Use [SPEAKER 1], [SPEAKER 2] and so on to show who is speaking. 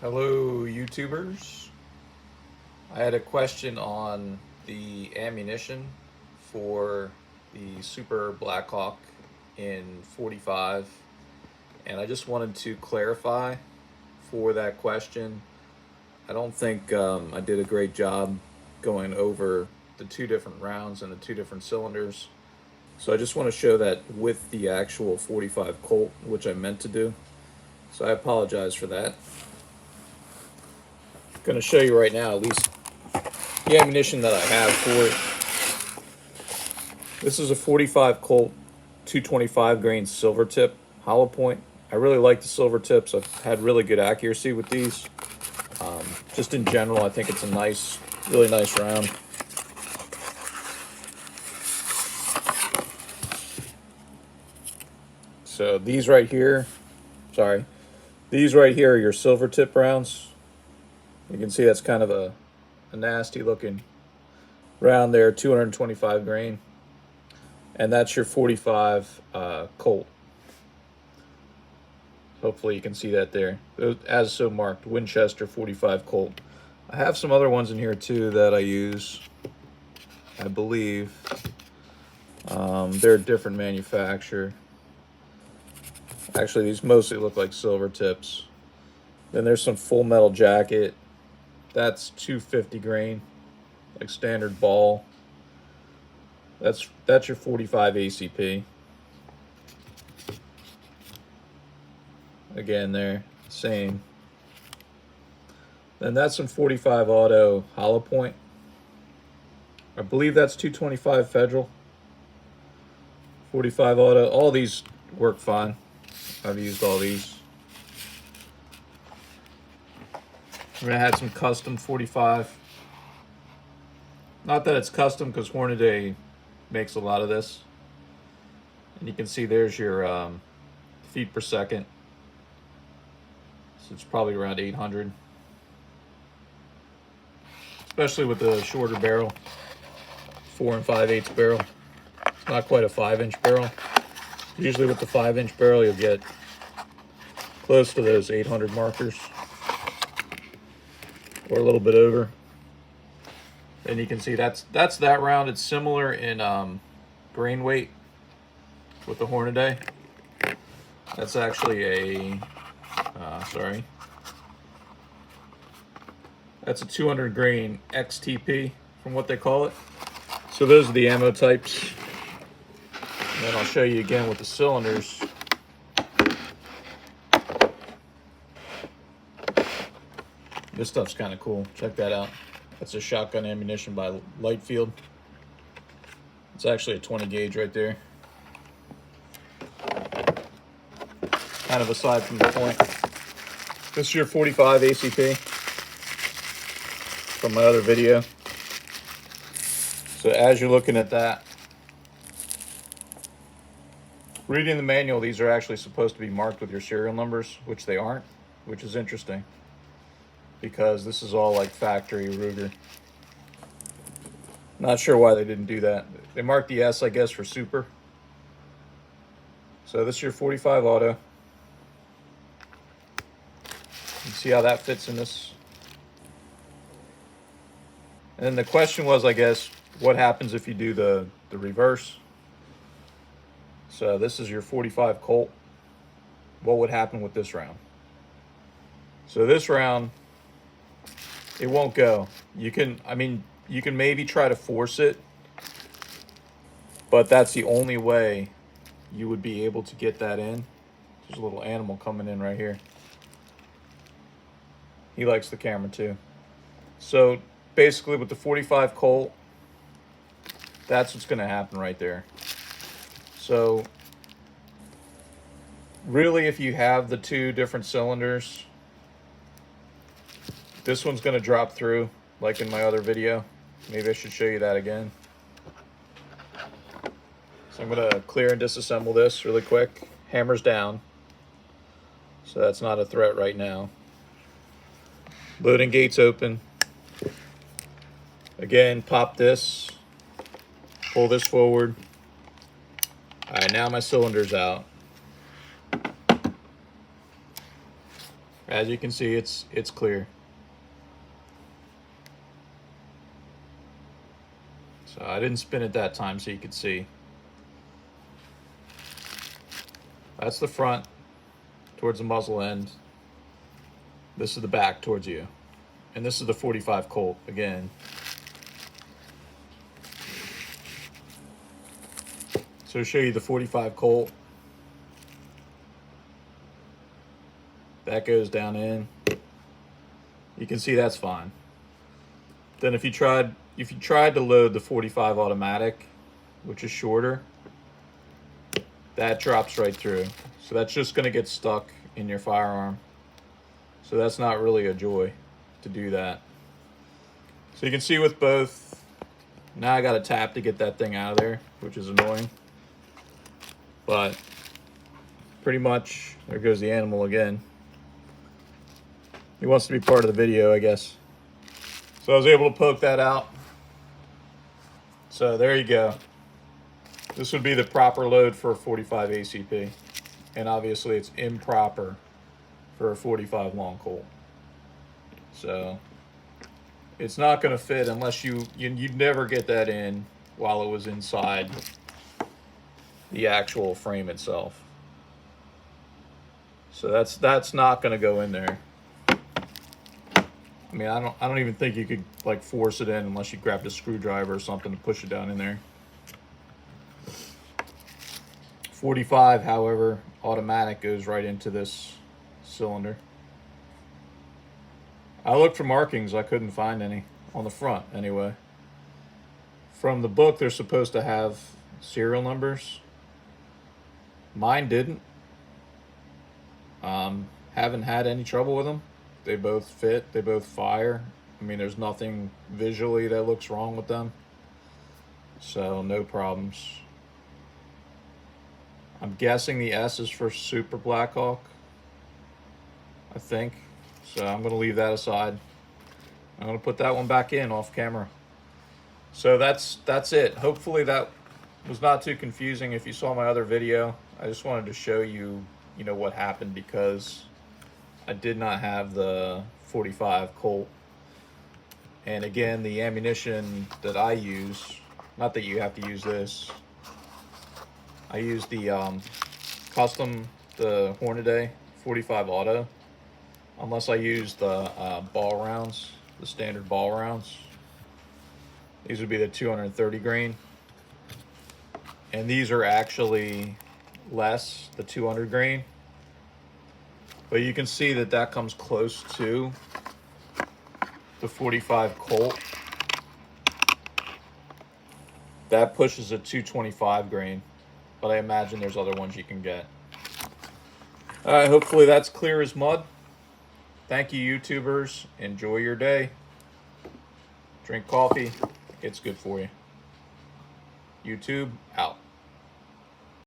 [SPEAKER 1] Hello, YouTubers. I had a question on the ammunition for the Super Blackhawk in 45, and I just wanted to clarify for that question. I don't think I did a great job going over the two different rounds and the two different cylinders. So I just want to show that with the actual 45 Colt, which I meant to do. So I apologize for that. I'm going to show you right now, at least the ammunition that I have for it. This is a 45 Colt 225 grain silver tip hollow point. I really like the silver tips. I've had really good accuracy with these. Just in general, I think it's a nice, really nice round. So these right here, these right here are your silver tip rounds. You can see that's kind of a nasty looking round there, 225 grain. And that's your 45 Colt. Hopefully you can see that there. As so marked, Winchester 45 Colt. I have some other ones in here too that I use, I believe. They're a different manufacturer. Actually, these mostly look like silver tips. Then there's some Full Metal Jacket. That's 250 grain, like standard ball. That's your 45 ACP. Again, there, same. Then that's some 45 auto hollow point. I believe that's 225 Federal. 45 auto. All these work fine. I've used all these. I'm gonna add some custom 45. Not that it's custom, because Hornady makes a lot of this. And you can see there's your feet per second. So it's probably around 800. Especially with the shorter barrel, 4 5/8 barrel. It's not quite a 5-inch barrel. Usually with the 5-inch barrel, you'll get close to those 800 markers, or a little bit over. And you can see that's that round. It's similar in grain weight with the Hornady. That's actually a that's a 200 grain XTP from what they call it. So those are the ammo types. And then I'll show you again with the cylinders. This stuff's kind of cool. Check that out. That's a shotgun ammunition by Lightfield. It's actually a 20 gauge right there. Kind of aside from the point. This is your 45 ACP from my other video. So as you're looking at that, reading the manual, these are actually supposed to be marked with your serial numbers, which they aren't, which is interesting, because this is all like factory Ruger. Not sure why they didn't do that. They marked the S, I guess, for super. So this is your 45 auto. You see how that fits in this. And then the question was, I guess, what happens if you do the reverse? So this is your 45 Colt. What would happen with this round? So this round, it won't go. You can maybe try to force it, but that's the only way you would be able to get that in. There's a little animal coming in right here. He likes the camera too. So basically with the 45 Colt, that's what's gonna happen right there. So really, if you have the two different cylinders, this one's gonna drop through like in my other video. Maybe I should show you that again. So I'm gonna clear and disassemble this really quick. Hammers down. So that's not a threat right now. Loading gates open. Again, pop this. Pull this forward. All right, now my cylinder's out. As you can see, it's clear. So I didn't spin it that time so you could see. That's the front towards the muzzle end. This is the back towards you. And this is the 45 Colt again. So to show you the 45 Colt. That goes down in. You can see that's fine. Then if you tried to load the 45 automatic, which is shorter, that drops right through. So that's just going to get stuck in your firearm. So that's not really a joy to do that. So you can see with both, now I got to tap to get that thing out of there, which is annoying. But pretty much, there goes the animal again. He wants to be part of the video, I guess. So I was able to poke that out. So there you go. This would be the proper load for a 45 ACP. And obviously it's improper for a 45 long Colt. So it's not going to fit unless you'd never get that in while it was inside the actual frame itself. So that's not going to go in there. I mean, I don't even think you could like force it in unless you grabbed a screwdriver or something to push it down in there. 45, however, automatic goes right into this cylinder. I looked for markings, I couldn't find any on the front anyway. From the book, they're supposed to have serial numbers. Mine didn't. Haven't had any trouble with them. They both fit, they both fire. I mean, there's nothing visually that looks wrong with them. So, no problems. I'm guessing the S is for Super Blackhawk, I think. So I'm going to leave that aside. I'm going to put that one back in off camera. So that's it. Hopefully that was not too confusing. If you saw my other video, I just wanted to show you, what happened, because I did not have the 45 Colt. And again, the ammunition that I use, not that you have to use this, I use the custom, the Hornady 45 auto, unless I use the ball rounds, the standard ball rounds. These would be the 230 grain. And these are actually less, the 200 grain. But you can see that that comes close to the 45 Colt. That pushes a 225 grain, but I imagine there's other ones you can get. All right, hopefully that's clear as mud. Thank you, YouTubers. Enjoy your day. Drink coffee. It's good for you. YouTube out.